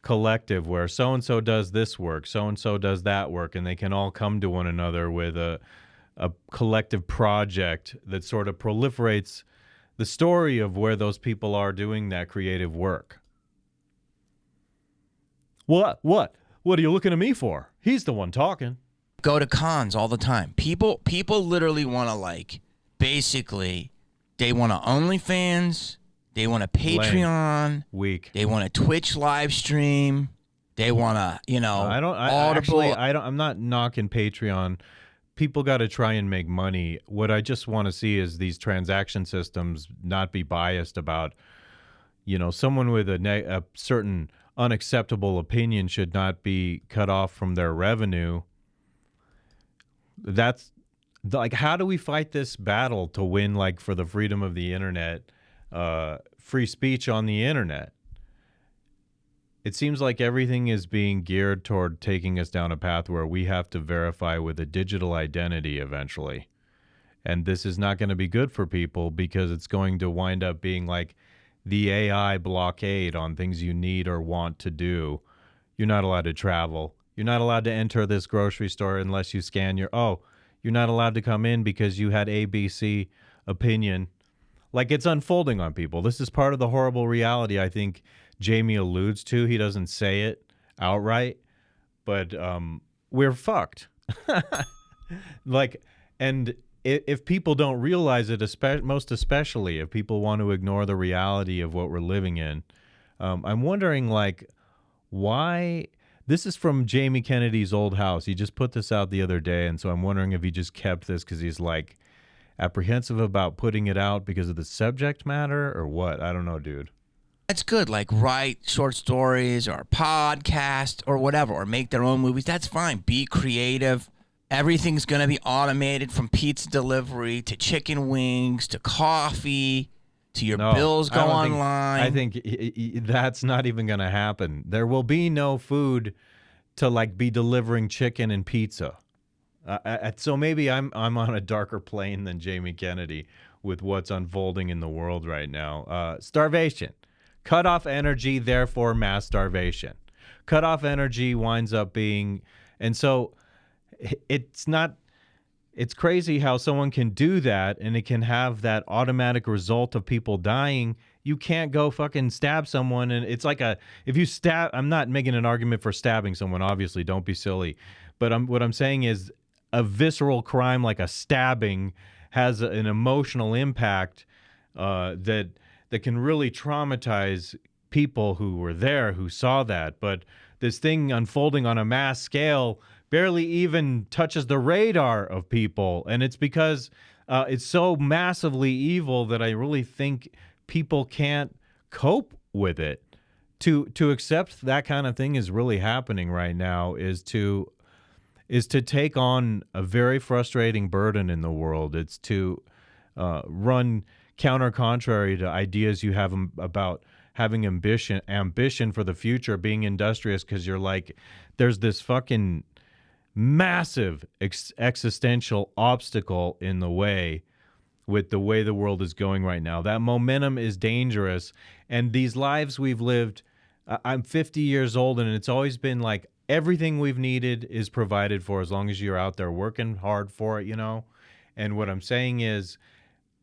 collective where so-and-so does this work, so-and-so does that work, and they can all come to one another with a collective project that sort of proliferates the story of where those people are doing that creative work. What are you looking at me for? He's the one talking. go to cons all the time. People literally want to basically they want to OnlyFans, they want a Patreon, weak. They want a Twitch live stream, they want to, I'm not knocking Patreon. People got to try and make money. What I just want to see is these transaction systems not be biased about, someone with a certain unacceptable opinion should not be cut off from their revenue. That's how do we fight this battle to win, for the freedom of the internet, free speech on the internet? It seems like everything is being geared toward taking us down a path where we have to verify with a digital identity eventually. And this is not going to be good for people because it's going to wind up being like the AI blockade on things you need or want to do. You're not allowed to travel. You're not allowed to enter this grocery store unless you scan your, oh, you're not allowed to come in because you had ABC opinion. Like, it's unfolding on people. This is part of the horrible reality I think Jamie alludes to. He doesn't say it outright, but we're fucked. Like, and if people don't realize it, most especially if people want to ignore the reality of what we're living in, I'm wondering, like, why. This is from Jamie Kennedy's old house. He just put this out the other day, and so I'm wondering if he just kept this because he's, like, apprehensive about putting it out because of the subject matter or what. I don't know, dude. That's good. Like, write short stories or a podcast or whatever, or make their own movies. That's fine. Be creative. Everything's going to be automated, from pizza delivery to chicken wings to coffee to your bills go online. I think that's not even going to happen. There will be no food to, like, be delivering chicken and pizza. So maybe I'm on a darker plane than Jamie Kennedy with what's unfolding in the world right now. Starvation. Cut off energy, therefore mass starvation. Cut off energy winds up being, and so it's crazy how someone can do that and it can have that automatic result of people dying. You can't go fucking stab someone, and it's like if you stab, I'm not making an argument for stabbing someone, obviously, don't be silly. But what I'm saying is a visceral crime like a stabbing has an emotional impact that can really traumatize people who were there, who saw that. But this thing unfolding on a mass scale barely even touches the radar of people. And it's because it's so massively evil that I really think people can't cope with it. To accept that kind of thing is really happening right now is to take on a very frustrating burden in the world. It's to run contrary to ideas you have about having ambition for the future, being industrious, because you're like, there's this fucking massive existential obstacle in the way with the way the world is going right now. That momentum is dangerous. And these lives we've lived, I'm 50 years old, and it's always been like everything we've needed is provided for as long as you're out there working hard for it, you know? And what I'm saying is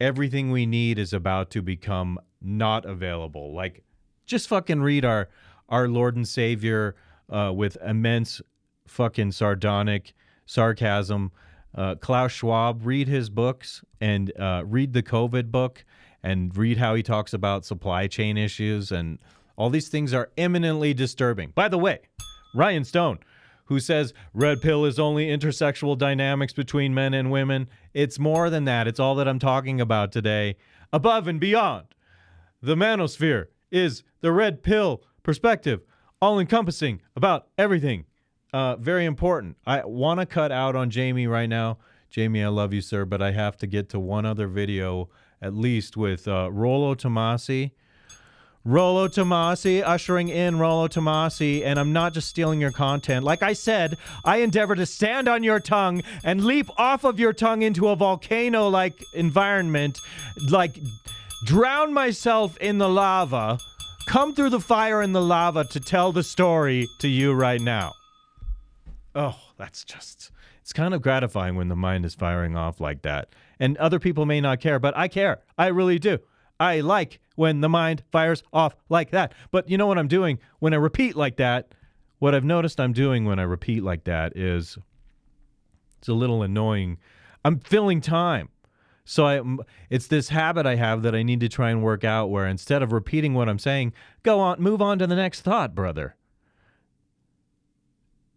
everything we need is about to become not available. Like, just fucking read our Lord and Savior with immense fucking sardonic sarcasm. Klaus Schwab, read his books and read the COVID book and read how he talks about supply chain issues, and all these things are eminently disturbing. By the way, Ryan Stone, who says red pill is only intersexual dynamics between men and women. It's more than that. It's all that I'm talking about today. Above and beyond. The manosphere is the red pill perspective, all-encompassing about everything. Very important. I want to cut out on Jamie right now. Jamie, I love you, sir, but I have to get to one other video, at least with Rollo Tomassi. Rollo Tomassi, ushering in Rollo Tomassi, and I'm not just stealing your content. Like I said, I endeavor to stand on your tongue and leap off of your tongue into a volcano-like environment, like drown myself in the lava, come through the fire and the lava to tell the story to you right now. Oh, that's just, it's kind of gratifying when the mind is firing off like that. And other people may not care, but I care. I really do. I like when the mind fires off like that. But you know what I'm doing when I repeat like that? What I've noticed I'm doing when I repeat like that is it's a little annoying. I'm filling time. So it's this habit I have that I need to try and work out, where instead of repeating what I'm saying, go on, move on to the next thought, brother.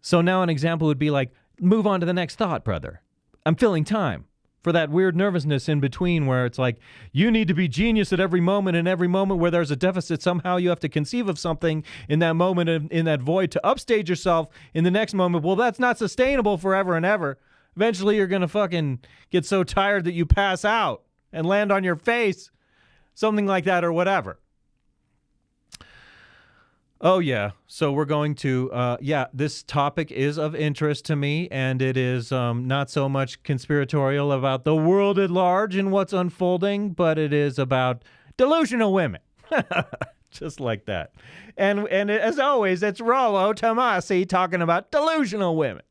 So now an example would be like, move on to the next thought, brother. I'm filling time for that weird nervousness in between where it's like, you need to be genius at every moment, and every moment where there's a deficit, somehow you have to conceive of something in that moment, in that void, to upstage yourself in the next moment. Well, that's not sustainable forever and ever. Eventually you're going to fucking get so tired that you pass out and land on your face, something like that, or whatever. Oh, yeah. So we're going to, this topic is of interest to me, and it is not so much conspiratorial about the world at large and what's unfolding, but it is about delusional women. Just like that. And as always, it's Rollo Tomassi talking about delusional women.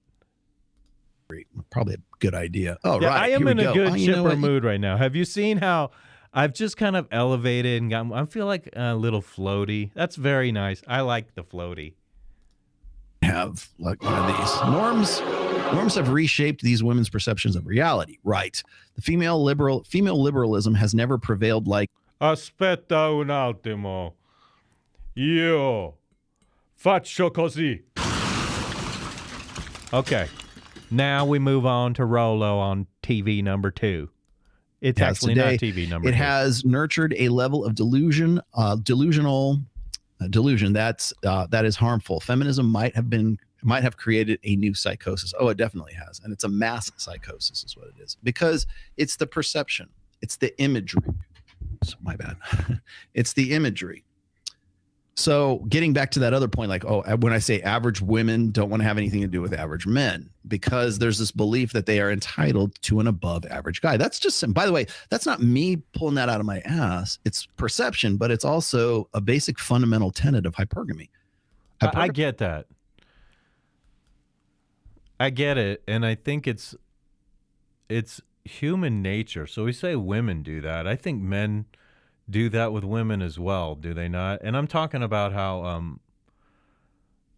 Probably a good idea. Oh, Yeah, right. I am here in we a go. good You know chipper what? mood right now. Have you seen how I've just kind of elevated and I feel like a little floaty? That's very nice. I like the floaty. Have like one of these norms have reshaped these women's perceptions of reality. Right. The female liberalism has never prevailed like Aspetta un attimo. Io faccio così. Okay. Now we move on to Rollo on TV number 2. It's actually today. not TV number 2. It has nurtured a level of delusion that is harmful. Feminism might have created a new psychosis. Oh, it definitely has. And it's a mass psychosis is what it is. Because it's the perception. It's the imagery. So, my bad. It's the imagery. So getting back to that other point, like, oh, when I say average women don't want to have anything to do with average men, because there's this belief that they are entitled to an above average guy. That's just, by the way, that's not me pulling that out of my ass. It's perception, but it's also a basic fundamental tenet of hypergamy. I get that. I get it. And I think it's human nature. So we say women do that. I think men do that with women as well, do they not? And I'm talking about how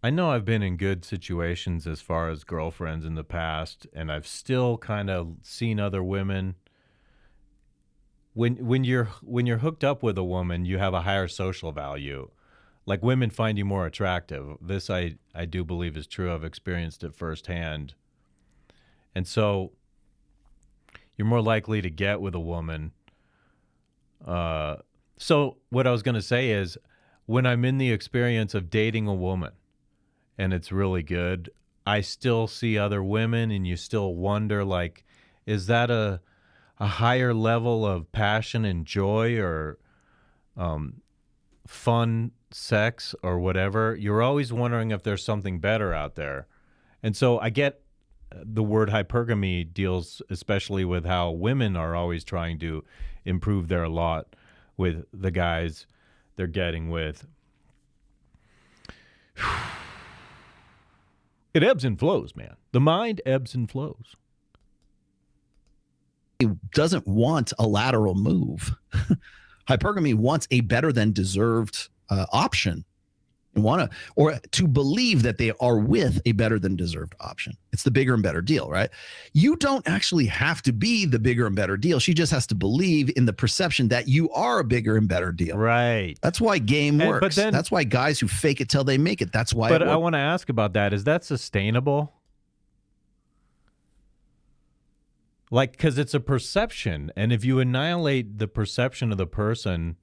I know I've been in good situations as far as girlfriends in the past, and I've still kind of seen other women. When you're hooked up with a woman, you have a higher social value. Like, women find you more attractive. This I do believe is true. I've experienced it firsthand. And so you're more likely to get with a woman. So what I was going to say is, when I'm in the experience of dating a woman and it's really good, I still see other women, and you still wonder, like, is that a higher level of passion and joy or fun sex or whatever? You're always wondering if there's something better out there. And so I get the word hypergamy deals especially with how women are always trying to improve their lot with the guys they're getting with. It ebbs and flows, man. The mind ebbs and flows. Doesn't want a lateral move. Hypergamy wants a better than deserved option. Or to believe that they are with a better than deserved option. It's the bigger and better deal, right? You don't actually have to be the bigger and better deal. She just has to believe in the perception that you are a bigger and better deal. Right. That's why game works. But then, that's why guys who fake it till they make it. That's why. But I want to ask about that. Is that sustainable? Like, because it's a perception, and if you annihilate the perception of the person,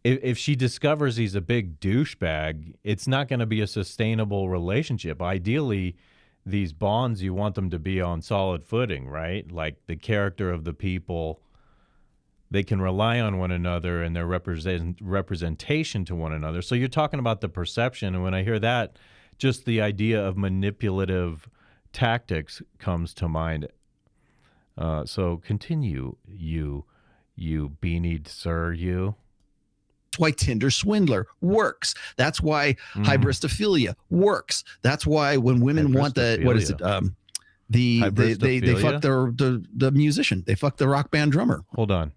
if she discovers he's a big douchebag, it's not going to be a sustainable relationship. Ideally, these bonds, you want them to be on solid footing, right? Like, the character of the people, they can rely on one another and their representation to one another. So you're talking about the perception, and when I hear that, just the idea of manipulative tactics comes to mind. So continue, you beanied sir, you. That's why Tinder swindler works. That's why hybristophilia works. That's why when women want the, what is it? They fuck the musician. They fuck the rock band drummer. Hold on.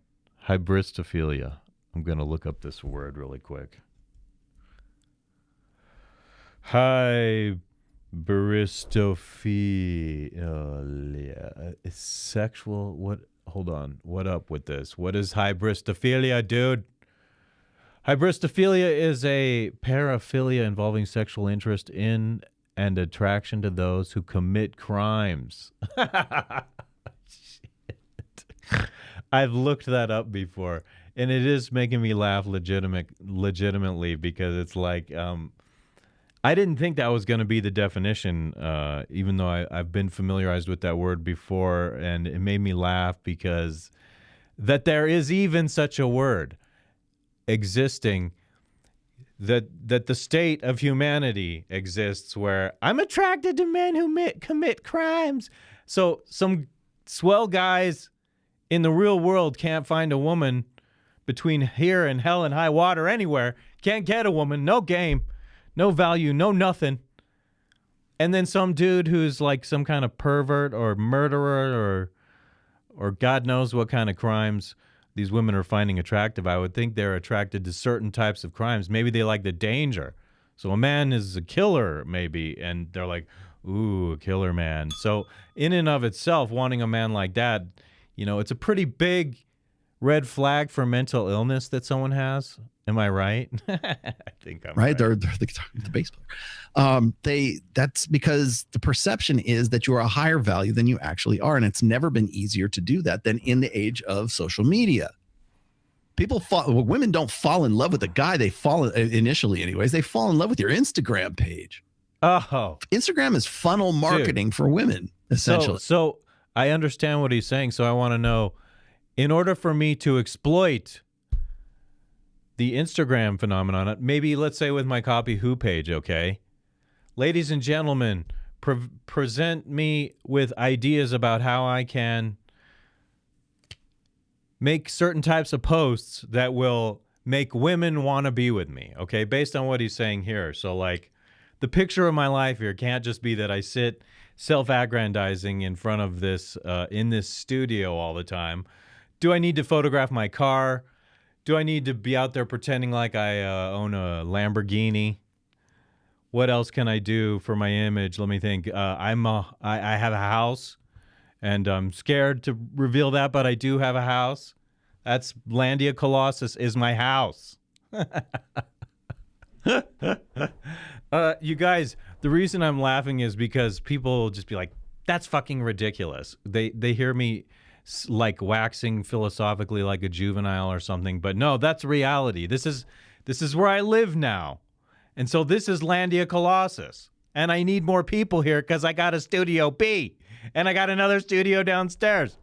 Hybristophilia. I'm going to look up this word really quick. Hybristophilia. Sexual, what? Hold on. What up with this? What is hybristophilia, dude? Hybristophilia is a paraphilia involving sexual interest in and attraction to those who commit crimes. Shit. I've looked that up before, and it is making me laugh legitimately, because it's like, I didn't think that was going to be the definition, even though I've been familiarized with that word before, and it made me laugh because that there is even such a word existing, that the state of humanity exists where I'm attracted to men who commit crimes. So some swell guys in the real world can't find a woman between here and hell and high water anywhere. Can't get a woman, no game, no value, no nothing. And then some dude who's like some kind of pervert or murderer or God knows what kind of crimes these women are finding attractive. I would think they're attracted to certain types of crimes. Maybe they like the danger. So a man is a killer, maybe, and they're like, ooh, a killer man. So in and of itself, wanting a man like that, you know, it's a pretty big red flag for mental illness that someone has. Am I right? I think I'm right. They're the bass player. That's because the perception is that you're a higher value than you actually are, and it's never been easier to do that than in the age of social media. Women don't fall in love with a guy. They fall initially, anyways. They fall in love with your Instagram page. Oh, Instagram is funnel marketing for women, essentially. So I understand what he's saying. So I want to know, in order for me to exploit the Instagram phenomenon, maybe let's say with my Copy Who page, okay? Ladies and gentlemen, present me with ideas about how I can make certain types of posts that will make women want to be with me, okay? Based on what he's saying here. So like the picture of my life here can't just be that I sit self-aggrandizing in front of this, in this studio all the time. Do I need to photograph my car? Do I need to be out there pretending like I own a Lamborghini? What else can I do for my image? Let me think. I have a house, and I'm scared to reveal that, but I do have a house. That's Landia Colossus is my house. You guys, the reason I'm laughing is because people just be like, that's fucking ridiculous. They hear me like waxing philosophically like a juvenile or something, but no, that's reality. This is where I live now. And so this is Landia Colossus. And I need more people here because I got a Studio B and I got another studio downstairs.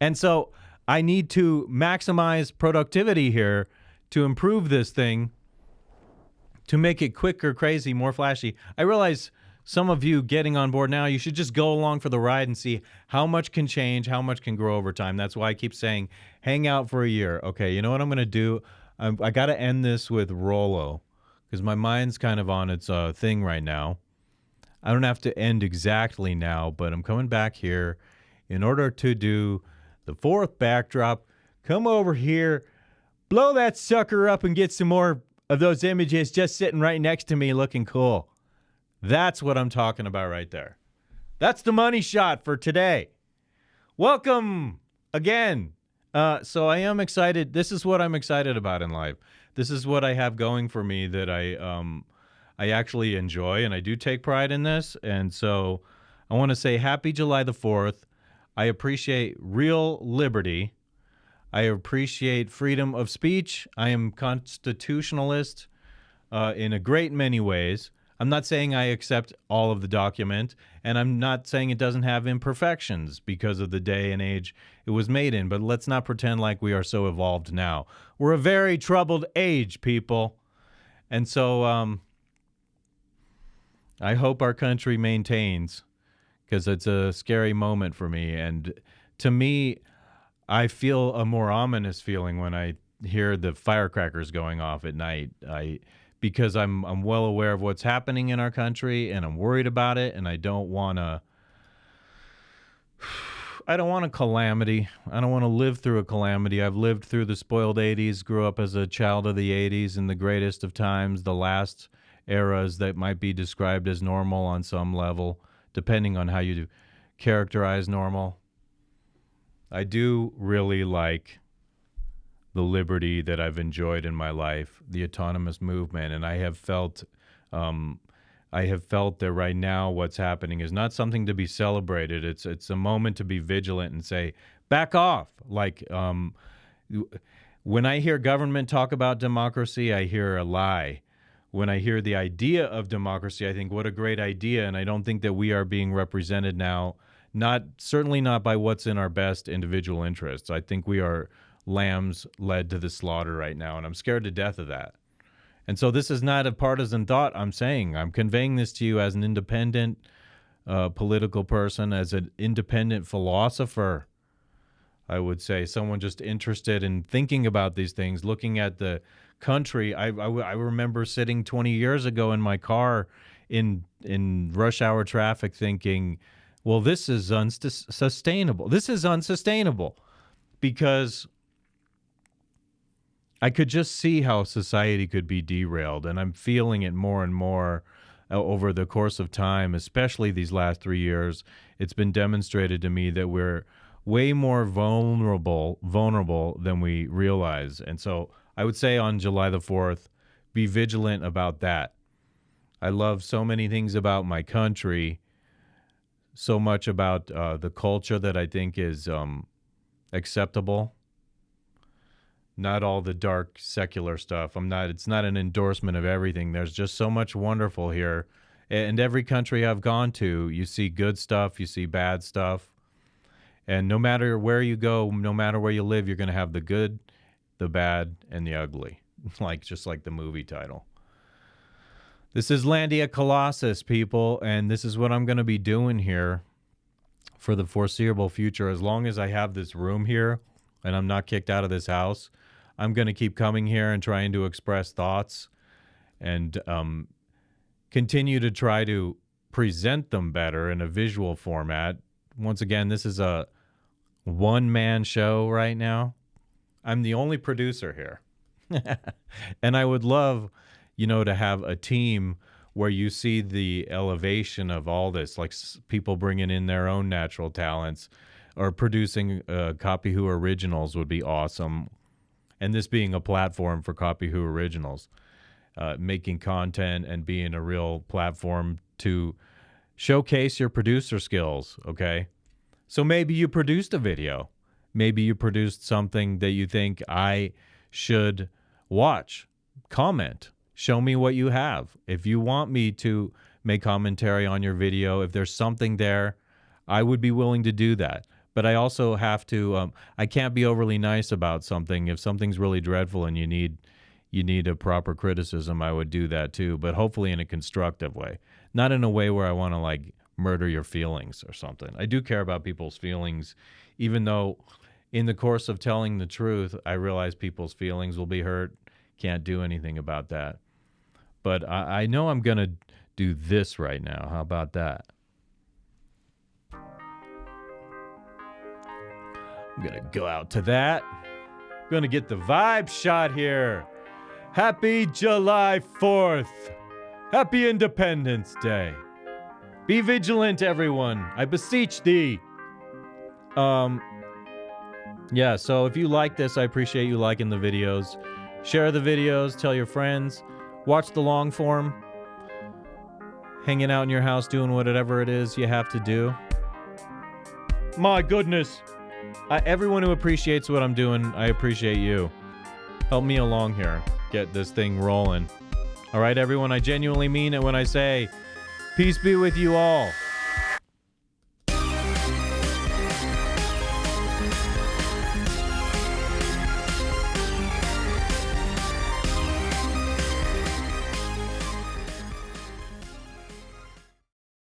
And so I need to maximize productivity here to improve this thing, to make it quicker, crazy, more flashy. I realize some of you getting on board now, you should just go along for the ride and see how much can change, how much can grow over time. That's why I keep saying, hang out for a year. Okay, you know what I'm going to do? I got to end this with Rollo because my mind's kind of on its thing right now. I don't have to end exactly now, but I'm coming back here in order to do the fourth backdrop. Come over here, blow that sucker up and get some more of those images just sitting right next to me looking cool. That's what I'm talking about right there. That's the money shot for today. Welcome again. So I am excited. This is what I'm excited about in life. This is what I have going for me that I actually enjoy, and I do take pride in this. And so I want to say happy July the 4th. I appreciate real liberty. I appreciate freedom of speech. I am constitutionalist in a great many ways. I'm not saying I accept all of the document, and I'm not saying it doesn't have imperfections because of the day and age it was made in, but let's not pretend like we are so evolved now. We're a very troubled age, people. And so I hope our country maintains, because it's a scary moment for me. And to me, I feel a more ominous feeling when I hear the firecrackers going off at night. Because I'm well aware of what's happening in our country, and I'm worried about it, and I don't want a calamity. I don't want to live through a calamity. I've lived through the spoiled 80s, grew up as a child of the 80s, in the greatest of times, the last eras that might be described as normal on some level, depending on how you characterize normal. I do really like the liberty that I've enjoyed in my life, the autonomous movement, and I have felt that right now what's happening is not something to be celebrated. It's a moment to be vigilant and say, back off. Like when I hear government talk about democracy, I hear a lie. When I hear the idea of democracy, I think, what a great idea, and I don't think that we are being represented now, certainly not by what's in our best individual interests. I think we are lambs led to the slaughter right now, and I'm scared to death of that. And so this is not a partisan thought I'm saying. I'm conveying this to you as an independent political person, as an independent philosopher. I would say someone just interested in thinking about these things, looking at the country. I remember sitting 20 years ago in my car in rush hour traffic thinking, well, this is unsustainable. This is unsustainable, because I could just see how society could be derailed, and I'm feeling it more and more over the course of time, especially these last 3 years. It's been demonstrated to me that we're way more vulnerable than we realize. And so I would say on July the 4th, be vigilant about that. I love so many things about my country, so much about the culture that I think is acceptable. Not all the dark secular stuff. It's not an endorsement of everything. There's just so much wonderful here. And every country I've gone to, you see good stuff, you see bad stuff. And no matter where you go, no matter where you live, you're going to have the good, the bad, and the ugly. Just like the movie title. This is Landia Colossus, people, and this is what I'm going to be doing here for the foreseeable future. As long as I have this room here and I'm not kicked out of this house, I'm going to keep coming here and trying to express thoughts and continue to try to present them better in a visual format. Once again, this is a one-man show right now. I'm the only producer here. And I would love, to have a team where you see the elevation of all this, like people bringing in their own natural talents or producing Copy Who originals would be awesome. And this being a platform for Copy Who originals, making content and being a real platform to showcase your producer skills, okay? So maybe you produced a video. Maybe you produced something that you think I should watch. Comment. Show me what you have. If you want me to make commentary on your video, if there's something there, I would be willing to do that. But I also have to, I can't be overly nice about something. If something's really dreadful and you need a proper criticism, I would do that too, but hopefully in a constructive way. Not in a way where I want to murder your feelings or something. I do care about people's feelings, even though in the course of telling the truth, I realize people's feelings will be hurt. Can't do anything about that. But I know I'm going to do this right now. How about that? I'm going to go out to that. I'm going to get the vibe shot here. Happy July 4th. Happy Independence Day. Be vigilant, everyone. I beseech thee. Yeah, so if you like this, I appreciate you liking the videos. Share the videos, tell your friends. Watch the long form. Hanging out in your house doing whatever it is you have to do. My goodness. Everyone who appreciates what I'm doing, I appreciate you. Help me along here. Get this thing rolling. All right, everyone, I genuinely mean it when I say, peace be with you all.